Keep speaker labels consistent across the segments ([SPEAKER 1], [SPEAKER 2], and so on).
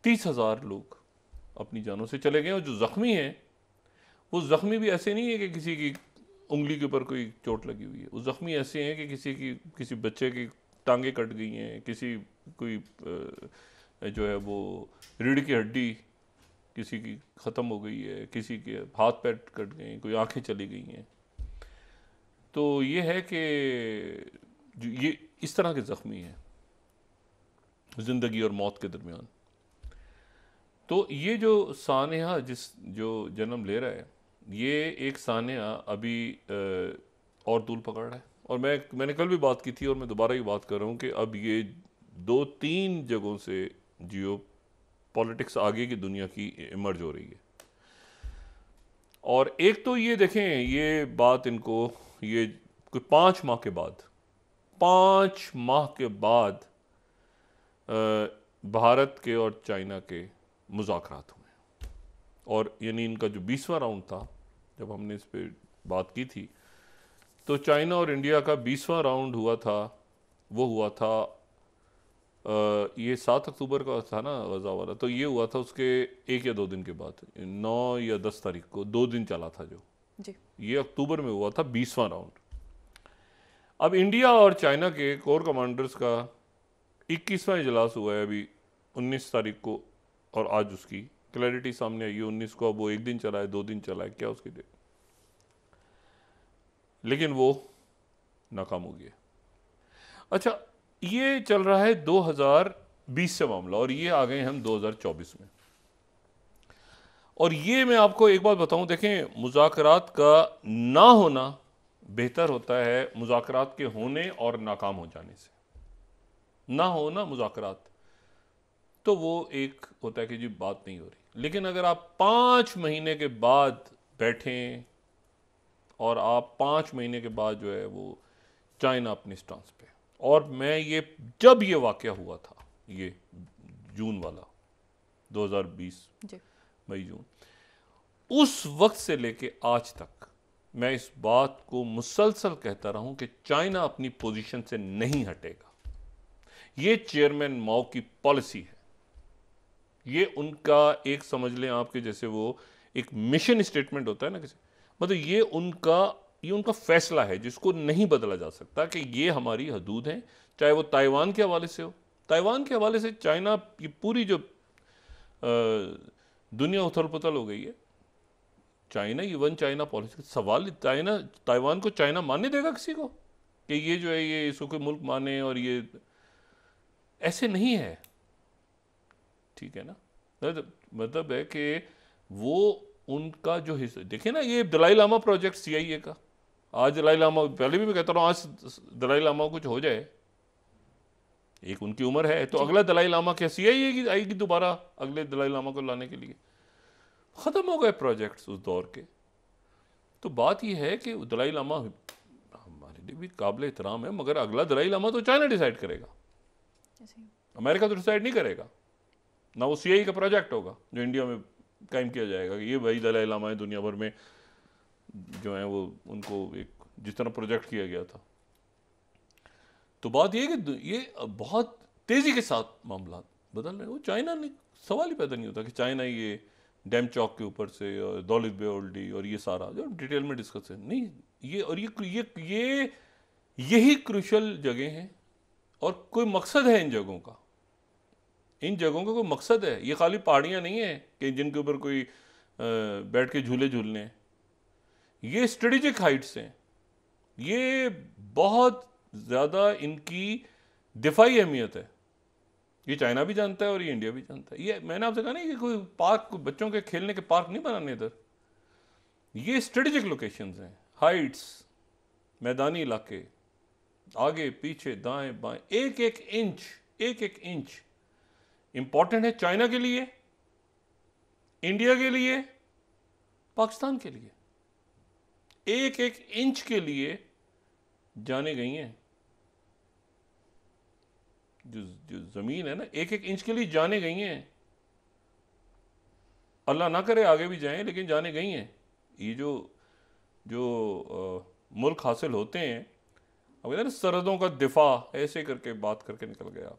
[SPEAKER 1] 30,000 लोग अपनी जानों से चले गए। और जो ज़ख्मी हैं वो ज़ख्मी भी ऐसे नहीं है कि किसी की उंगली के ऊपर कोई चोट लगी हुई है, वो ज़ख्मी ऐसे हैं कि किसी बच्चे की टांगें कट गई हैं, किसी कोई जो है वो रीढ़ की हड्डी किसी की ख़त्म हो गई है, किसी के हाथ पैर कट गए हैं, कोई आंखें चली गई हैं। तो ये है कि ये इस तरह के ज़ख्मी हैं ज़िंदगी और मौत के दरमियान। तो ये जो सानेहा जो जन्म ले रहा है, ये एक सानेहा अभी और तूल पकड़ रहा है। और मैंने कल भी बात की थी और मैं दोबारा ही बात कर रहा हूँ कि अब ये 2-3 जगहों से जियो पॉलिटिक्स आगे की दुनिया की इमर्ज हो रही है। और एक तो ये देखें, ये बात इनको ये कोई 5 माह के बाद भारत के और चाइना के मुज़ाकरात हुए। और यानी इनका जो 20वां राउंड था, जब हमने इस पर बात की थी, तो चाइना और इंडिया का 20वां राउंड हुआ था। वो हुआ था ये 7 अक्टूबर का था ना गज़ा वाला, तो ये हुआ था उसके 1 या 2 दिन के बाद, 9 या 10 तारीख को 2 दिन चला था जो जी। ये अक्टूबर में हुआ था 20वां राउंड। अब इंडिया और चाइना के कोर कमांडर्स का 21वां इजलास हुआ है अभी 19 तारीख को, और आज उसकी क्लैरिटी सामने आई है। 19 को अब वो 1 दिन चला है, 2 दिन चला है, क्या उसकी डेट, लेकिन वो नाकाम हो गया। अच्छा, ये चल रहा है 2020 से मामला, और ये आ गए हम 2024 में। और ये मैं आपको एक बात बताऊं, देखें, मुज़ाकरात का ना होना बेहतर होता है मुज़ाकरात के होने और नाकाम हो जाने से। ना होना मुज़ाकरात, तो वो एक होता है कि जी बात नहीं हो रही। लेकिन अगर आप 5 महीने के बाद बैठें और आप 5 महीने के बाद जो है वो चाइना अपनी स्टांस पे, और मैं ये जब ये वाक़या हुआ था, ये जून वाला 2020 मई जून, उस वक्त से लेके आज तक मैं इस बात को मुसलसल कहता रहा हूं कि चाइना अपनी पोजीशन से नहीं हटेगा। ये चेयरमैन माओ की पॉलिसी है, ये उनका एक, समझ लें आपके जैसे वो एक मिशन स्टेटमेंट होता है ना किसी, मतलब ये उनका फैसला है जिसको नहीं बदला जा सकता कि ये हमारी हदूद हैं। चाहे वो ताइवान के हवाले से हो, ताइवान के हवाले से चाइना की पूरी जो दुनिया उथल पुथल हो गई है, चाइना इवन चाइना पॉलिसी, सवाल चाइना ताइवान को चाइना मानने देगा किसी को कि ये जो है ये इसको कोई मुल्क माने, और ये ऐसे नहीं है, ठीक है ना। मतलब है कि वो उनका जो हिस्सा, देखे ना, ये दलाई लामा प्रोजेक्ट CIA का, आज दलाई लामा, पहले भी मैं कहता रहा हूँ, आज दलाई लामा कुछ हो जाए, एक उनकी उम्र है, तो अगला दलाई लामा क्या CIA की आएगी दोबारा अगले दलाई लामा को लाने के लिए? ख़त्म हो गए प्रोजेक्ट्स उस दौर के। तो बात यह है कि दलाई लामा हमारे लिए भी काबिल एहतराम है, मगर अगला दलाई लामा तो चाइना डिसाइड करेगा, अमेरिका तो डिसाइड नहीं करेगा ना। वो CIA का प्रोजेक्ट होगा जो इंडिया में कायम किया जाएगा कि ये भाई दलाई लामा है, दुनिया भर में जो है वो उनको एक जिस तरह प्रोजेक्ट किया गया था। तो बात ये है कि ये बहुत तेज़ी के साथ मामला बदल रहे हैं। वो चाइना ने सवाल ही पैदा नहीं होता कि चाइना ये डैम चौक के ऊपर से और दौलत बे ओल्डी और ये सारा जो डिटेल में डिस्कस है नहीं, ये और ये यही क्रूशल जगह हैं, और कोई मकसद है इन जगहों का, इन जगहों का कोई मकसद है। ये खाली पहाड़ियाँ नहीं है कि जिनके ऊपर कोई बैठ के झूले झूलने हैं, ये स्ट्रेटेजिक हाइट्स हैं, ये बहुत ज़्यादा इनकी दिफाई अहमियत है। ये चाइना भी जानता है और ये इंडिया भी जानता है। ये मैंने आपसे कहा नहीं कि कोई पार्क, बच्चों के खेलने के पार्क नहीं बनाने इधर, ये स्ट्रेटेजिक लोकेशंस हैं, हाइट्स, मैदानी इलाके, आगे पीछे दाएं बाएं, एक एक इंच इंपॉर्टेंट है चाइना के लिए, इंडिया के लिए, पाकिस्तान के लिए। एक इंच के लिए जाने गई हैं, जो जमीन है ना, एक इंच के लिए जाने गई हैं। अल्लाह ना करे आगे भी जाएं, लेकिन जाने गई हैं। ये जो मुल्क हासिल होते हैं, अब कहते हैं ना सरहदों का दिफा, ऐसे करके बात करके निकल गया।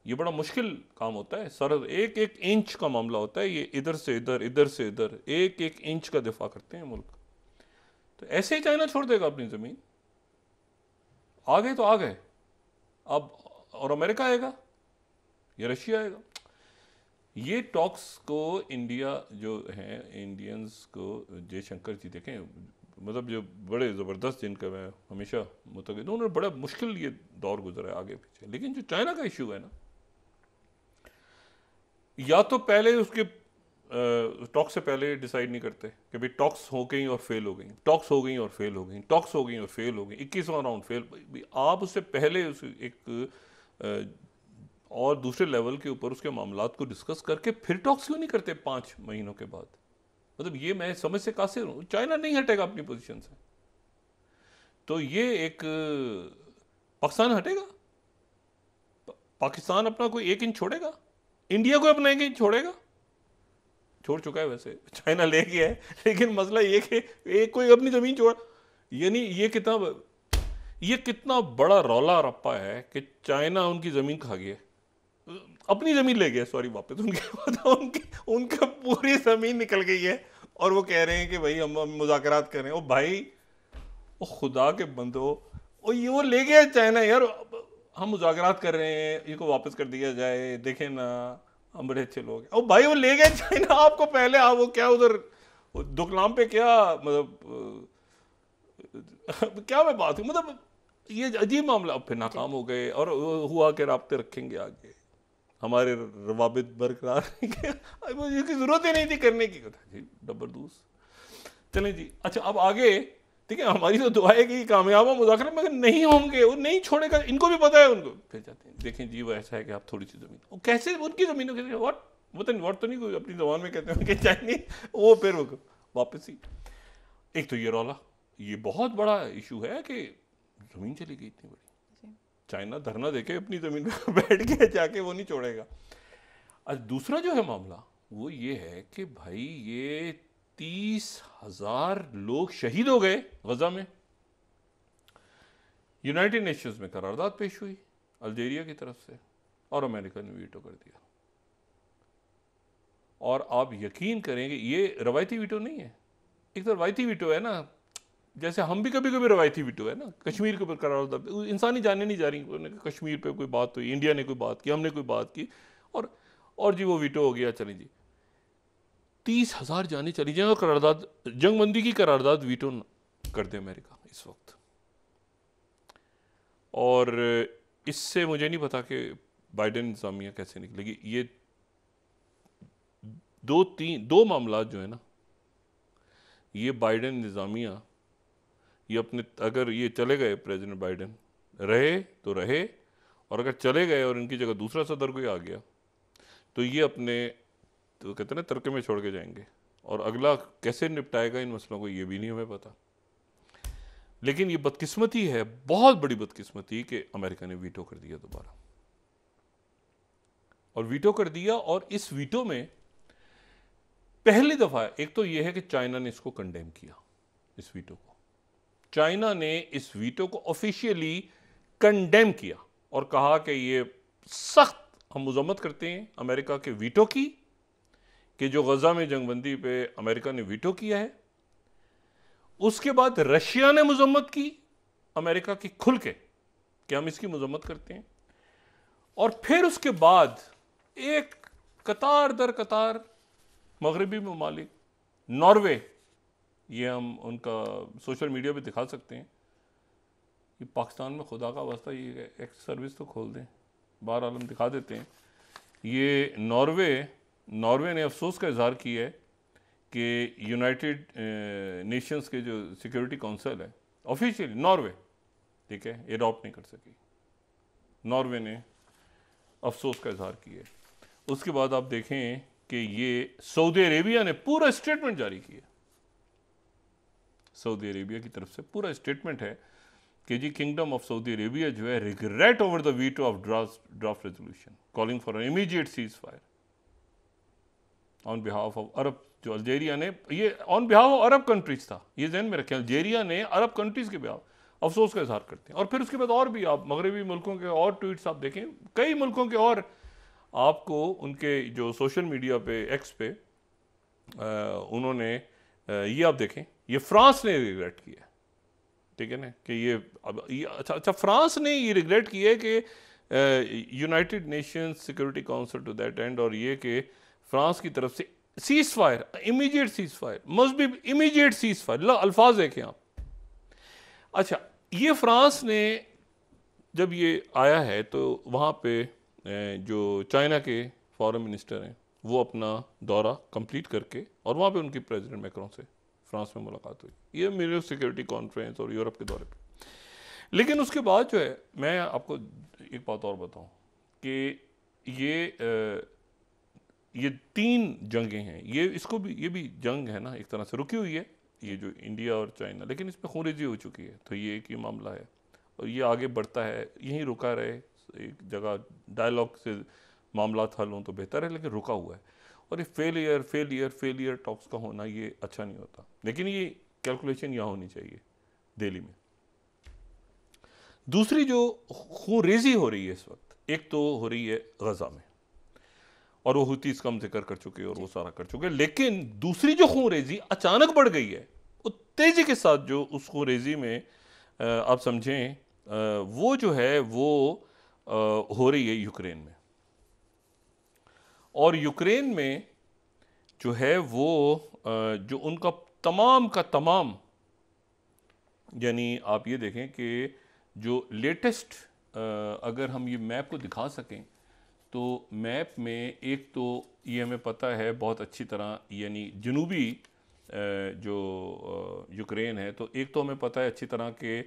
[SPEAKER 1] ये बड़ा मुश्किल काम होता है, सर एक एक इंच का मामला होता है, ये इधर से इधर, इधर से इधर, एक एक इंच का दिफा करते हैं मुल्क। तो ऐसे ही चाइना छोड़ देगा अपनी ज़मीन, आ गए तो आ गए अब, और अमेरिका आएगा या रशिया आएगा। ये टॉक्स को इंडिया जो है, इंडियंस को, जयशंकर जी देखें, मतलब जो बड़े ज़बरदस्त, जिनका मैं हमेशा मुतक़िद हूं, उन्होंने बड़ा मुश्किल ये दौर गुजरा है आगे पीछे। लेकिन जो चाइना का इशू है ना, या तो पहले उसके टॉक्स से पहले डिसाइड नहीं करते कि भाई टॉक्स हो गई और फेल हो गई, टॉक्स हो गई और फेल हो गई, टॉक्स हो गई और फेल हो गई, 21वां राउंड फेल। आप उससे पहले उस एक और दूसरे लेवल के ऊपर उसके मामलात को डिस्कस करके फिर टॉक्स क्यों नहीं करते 5 महीनों के बाद? मतलब ये मैं समझ से कासिर हूँ। चाइना नहीं हटेगा अपनी पोजीशन से, तो ये एक पाकिस्तान हटेगा, पाकिस्तान अपना कोई 1 इंच छोड़ेगा, इंडिया को अपना 1 इंच छोड़ेगा, छोड़ चुका है वैसे, चाइना ले गया है, लेकिन मसला ये कि एक कोई अपनी जमीन छोड़, यानी ये कितना बड़ा रौला रप्पा है कि चाइना उनकी जमीन खा गया, अपनी जमीन ले गया, सॉरी वापस उनकी पूरी जमीन निकल गई है, और वो कह रहे हैं कि भाई हम मुज़ाकरात कर रहे हैं। ओ भाई, ओ खुदा के बंदो, ओ ये वो ले गया चाइना यार, हम मुज़ाकरात कर रहे हैं, इसको वापस कर दिया जाए, देखें ना हम बड़े अच्छे लोग हैं। ओ भाई वो ले गए चाइना आपको पहले, वो क्या उधर दुकलाम पे क्या, मतलब क्या मैं बात हूँ, मतलब ये अजीब मामला। अब फिर नाकाम हो गए, और हुआ के राब्ते रखेंगे आगे, हमारे रवाबित बरकरार रहेंगे, की जरूरत ही नहीं थी करने की। जी जबरदस्त, चलें जी। अच्छा अब आगे, ठीक है, हमारी तो दुआ है कि कामयाब हो मुज़ाकरा, मगर नहीं होंगे, वो नहीं छोड़ेगा, इनको भी पता है, उनको फिर जाते हैं। देखें जी, वो ऐसा है कि आप थोड़ी सी ज़मीन, वो कैसे उनकी ज़मीनों के व्हाट, वतन तो नहीं, कोई अपनी ज़बान में कहते हैं कि चाइनीज, वो फिर वो वापस ही। एक तो ये रौला, ये बहुत बड़ा इशू है कि ज़मीन चली गई इतनी बड़ी, चाइना धरना देके अपनी ज़मीन पर बैठ के जाके वो नहीं छोड़ेगा। आज दूसरा जो है मामला वो ये है कि भाई ये 30,000 लोग शहीद हो गए गजा में, यूनाइटेड नेशंस में करारदाद पेश हुई अल्जीरिया की तरफ से, और अमेरिका ने वीटो कर दिया। और आप यकीन करेंगे ये रवायती वीटो नहीं है, एक तो रवायती वीटो है ना, जैसे हम भी कभी कभी रवायती वीटो है ना, कश्मीर के ऊपर करारदाद, इंसानी जाने नहीं जा रही, कश्मीर पे कोई बात हुई, इंडिया ने कोई बात की, हमने कोई बात की, और जी वो वीटो हो गया, चलें जी 30,000 जाने चली जाए, और करारदाद, जंगबंदी की करारदाद वीटो कर दे अमेरिका इस वक्त। और इससे मुझे नहीं पता कि बाइडेन इंतजामिया कैसे निकलेगी। ये दो मामला जो है ना, ये बाइडेन इंतजामिया, ये अपने, अगर ये चले गए प्रेसिडेंट बाइडेन रहे तो रहे, और अगर चले गए और इनकी जगह दूसरा सदर कोई आ गया तो ये अपने, तो कहते हैं ना, तरके में छोड़ के जाएंगे, और अगला कैसे निपटाएगा इन मसलों को ये भी नहीं हमें पता। लेकिन ये बदकिस्मती है, बहुत बड़ी बदकिस्मती, कि अमेरिका ने वीटो कर दिया दोबारा, और वीटो कर दिया। और इस वीटो में पहली दफा, एक तो यह है कि चाइना ने इसको कंडेम किया, इस वीटो को, चाइना ने इस वीटो को ऑफिशियली कंडेम किया और कहा कि ये सख्त हम मजम्मत करते हैं अमेरिका के वीटो की, कि जो गजा में जंगबंदी पे अमेरिका ने वीटो किया है। उसके बाद रशिया ने मजम्मत की अमेरिका की खुल के कि हम इसकी मजम्मत करते हैं। और फिर उसके बाद एक कतार दर कतार मगरबी ममालिक, नॉर्वे, ये हम उनका सोशल मीडिया पे दिखा सकते हैं कि पाकिस्तान में खुदा का वास्ता ये एक सर्विस तो खोल दें, बहरहाल हम दिखा देते हैं। ये नॉर्वे ने अफसोस का इजहार किया है कि यूनाइटेड नेशंस के जो सिक्योरिटी काउंसिल है, ऑफिशियली नॉर्वे, ठीक है, एडॉप्ट नहीं कर सकी, नॉर्वे ने अफसोस का इजहार किया है। उसके बाद आप देखें कि ये सऊदी अरेबिया ने पूरा स्टेटमेंट जारी किया, सऊदी अरेबिया की तरफ से पूरा स्टेटमेंट है कि जी किंगडम ऑफ सऊदी अरेबिया जो है regret over the veto of draft resolution calling for an immediate cease fire on behalf of Arab. जो अल्जीरिया ने, ये on behalf of Arab countries था, ये ध्यान में रखें, अल्जीरिया ने अरब कंट्रीज के बिहाफ अफसोस का इजहार करते हैं। और फिर उसके बाद और भी आप मगरबी मुल्कों के और ट्वीट्स आप देखें, कई मुल्कों के और आपको उनके जो सोशल मीडिया पे एक्स पे उन्होंने ये आप देखें, ये फ्रांस ने रिग्रेट किया, ठीक है ना, कि ये अब ये अच्छा फ्रांस ने ये रिग्रेट किया है कि United Nations Security Council to that end, और ये कि फ्रांस की तरफ से ceasefire, immediate ceasefire, must be immediate ceasefire, अल्फाज देखें आप। अच्छा, ये फ्रांस ने जब ये आया है तो वहाँ पे जो चाइना के फॉरेन मिनिस्टर हैं वो अपना दौरा कंप्लीट करके, और वहाँ पे उनकी प्रेसिडेंट मैक्रोन से फ्रांस में मुलाकात हुई, ये मेरे सिक्योरिटी कॉन्फ्रेंस और यूरोप के दौरे पे। लेकिन उसके बाद जो है, मैं आपको एक बात और बताऊं कि ये 3 जंगें हैं, ये भी जंग है ना, एक तरह से रुकी हुई है, ये जो इंडिया और चाइना, लेकिन इसमें खूनरेजी हो चुकी है, तो ये एक ही मामला है और ये आगे बढ़ता है, यहीं रुका रहे, एक जगह डायलॉग से मामला हल हों तो बेहतर है, लेकिन रुका हुआ है। और ये फेलियर टॉक्स का होना ये अच्छा नहीं होता, लेकिन ये कैलकुलेशन यहाँ होनी चाहिए दिल्ली में। दूसरी जो खूनरेजी हो रही है इस वक्त, एक तो हो रही है गजा में, और वो हुती इसका हम जिक्र कर चुके हैं और वो सारा कर चुके हैं, लेकिन दूसरी जो खूनरेजी अचानक बढ़ गई है, वो तेजी के साथ जो उस खूनरेजी में आप समझें वो जो है वो हो रही है यूक्रेन में। और यूक्रेन में जो है वो जो उनका तमाम का तमाम, यानी आप ये देखें कि जो लेटेस्ट, अगर हम ये मैप को दिखा सकें तो मैप में एक तो ये हमें पता है बहुत अच्छी तरह, यानी जनूबी जो यूक्रेन है, तो एक तो हमें पता है अच्छी तरह के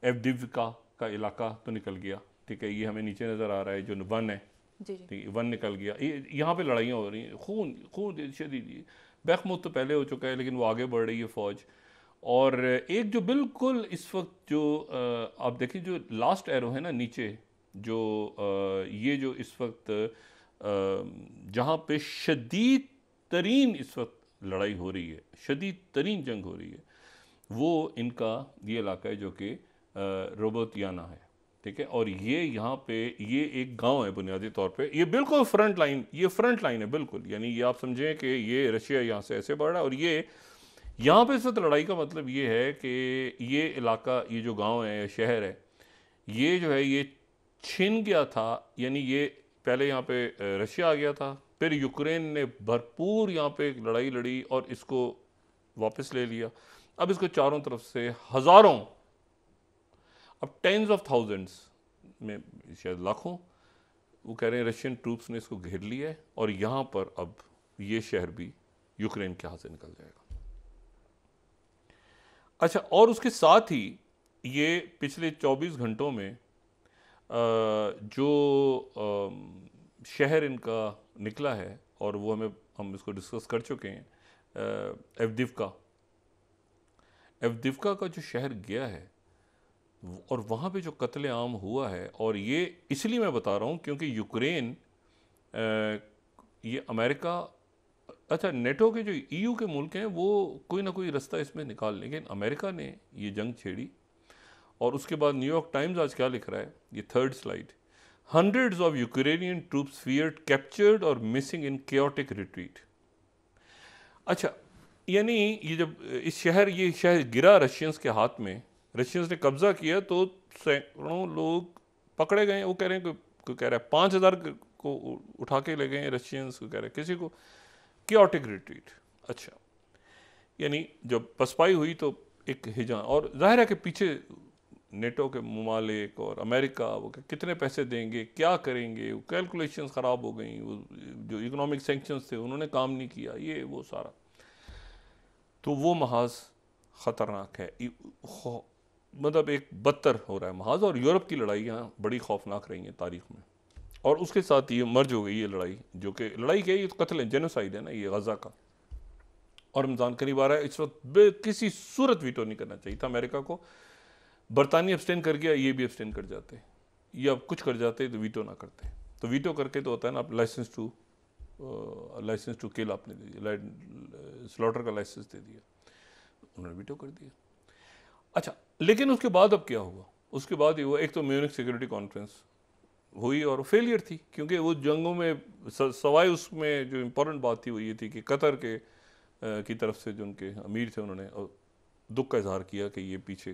[SPEAKER 1] एवडिव्का का इलाका तो निकल गया, ठीक है, ये हमें नीचे नज़र आ रहा है, जो वन है, ठीक है, वन निकल गया, यहाँ पे लड़ाइयाँ हो रही हैं, खून शदीद। बैखमुत तो पहले हो चुका है, लेकिन वो आगे बढ़ रही है फ़ौज। और एक जो बिल्कुल इस वक्त जो आप देखिए, जो लास्ट एरो है ना नीचे, जो ये जो इस वक्त जहाँ पे शदीद तरीन इस वक्त लड़ाई हो रही है, शदीद तरीन जंग हो रही है, वो इनका ये इलाका है जो कि रोबोतियाना है, ठीक है। और ये यहाँ पे ये एक गांव है बुनियादी तौर पे, ये बिल्कुल फ्रंट लाइन, ये फ्रंट लाइन है बिल्कुल, यानी ये आप समझें कि ये रशिया यहाँ से ऐसे बढ़ रहा है, और ये यहाँ पे इस वक्त लड़ाई का मतलब ये है कि ये इलाका, ये जो गांव है या शहर है, ये जो है ये छिन गया था, यानी ये पहले यहाँ पे रशिया आ गया था, फिर यूक्रेन ने भरपूर यहाँ पे लड़ाई लड़ी और इसको वापस ले लिया। अब इसको चारों तरफ से हज़ारों, अब टेंस ऑफ थाउजेंड्स में, शायद लाखों, वो कह रहे हैं रशियन ट्रूप्स ने इसको घेर लिया है, और यहाँ पर अब ये शहर भी यूक्रेन के हाथ से निकल जाएगा। अच्छा, और उसके साथ ही ये पिछले 24 घंटों में जो शहर इनका निकला है, और वो हम इसको डिस्कस कर चुके हैं, एवदिव्का का जो शहर गया है, और वहाँ पे जो कत्ले आम हुआ है, और ये इसलिए मैं बता रहा हूँ क्योंकि यूक्रेन, ये अमेरिका, अच्छा नेटो के जो ईयू के मुल्क हैं वो कोई ना कोई रास्ता इसमें निकाल, लेकिन अमेरिका ने ये जंग छेड़ी। और उसके बाद न्यूयॉर्क टाइम्स आज क्या लिख रहा है, ये 3rd slide, hundreds of Ukrainian troops feared captured और मिसिंग इन केओटिक रिट्रीट। अच्छा, यानी ये जब ये शहर गिरा रशियंस के हाथ में, रशियंस ने कब्जा किया, तो सैकड़ों लोग पकड़े गए। वो कह रहे हैं, कोई कह रहा है 5000 को उठा के ले गए रशियंस, को कह रहे हैं किसी को केओटिक रिट्रीट। अच्छा, यानी जब पसपाई हुई तो एक हिजा, और जाहिर है कि पीछे नेटो के ममालिक और अमेरिका वो कितने पैसे देंगे, क्या करेंगे, वो कैलकुलेशंस ख़राब हो गई, वो जो इकोनॉमिक सैंक्शंस थे उन्होंने काम नहीं किया, ये वो सारा, तो वो महाज ख़तरनाक है, मतलब एक बदतर हो रहा है महाज। और यूरोप की लड़ाइयाँ बड़ी खौफनाक रही हैं तारीख़ में, और उसके साथ ये मर्ज हो गई ये लड़ाई, जो कि लड़ाई क्या है, ये तो कत्ल है, जेनोसाइड है ना ये गज़ा का। और रमज़ान करीब आ रहा है, इस वक्त किसी सूरत वीटो नहीं करना चाहिए था अमेरिका को। बरतानिया अब्सटेन कर गया, ये भी अब्सटेन कर जाते, या कुछ कर जाते तो वीटो ना करते। तो वीटो करके तो होता है ना, आप लाइसेंस टू किल आपने दे दिया, स्लॉटर का लाइसेंस दे दिया, उन्होंने वीटो कर दिया। अच्छा, लेकिन उसके बाद अब क्या हुआ, उसके बाद ये हुआ, एक तो म्यूनिख सिक्योरिटी कॉन्फ्रेंस हुई और फेलियर थी, क्योंकि वो जंगों में सवाए उसमें जो इम्पोर्टेंट बात थी वो ये थी कि कतर के की तरफ से जो उनके अमीर थे उन्होंने दुख का इजहार किया कि ये पीछे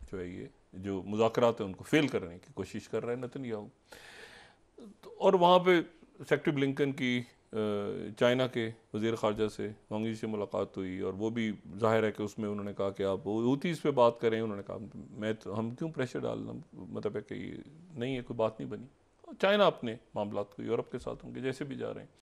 [SPEAKER 1] जो है ये जो मुज़ाकरात हैं उनको फेल करने की कोशिश कर रहा है नेतन्याहू। और वहाँ पे सेक्रेटरी ब्लिंकन की चाइना के वज़ीर ख़ारजा से वांग यी से मुलाकात हुई, और वो भी जाहिर है कि उसमें उन्होंने कहा कि आप हूतीज़ पे बात करें। उन्होंने कहा मैं तो हम क्यों प्रेशर डालना, मतलब है कि ये नहीं है, कोई बात नहीं बनी। चाइना अपने मामलात को यूरोप के साथ होंगे जैसे भी जा रहे हैं।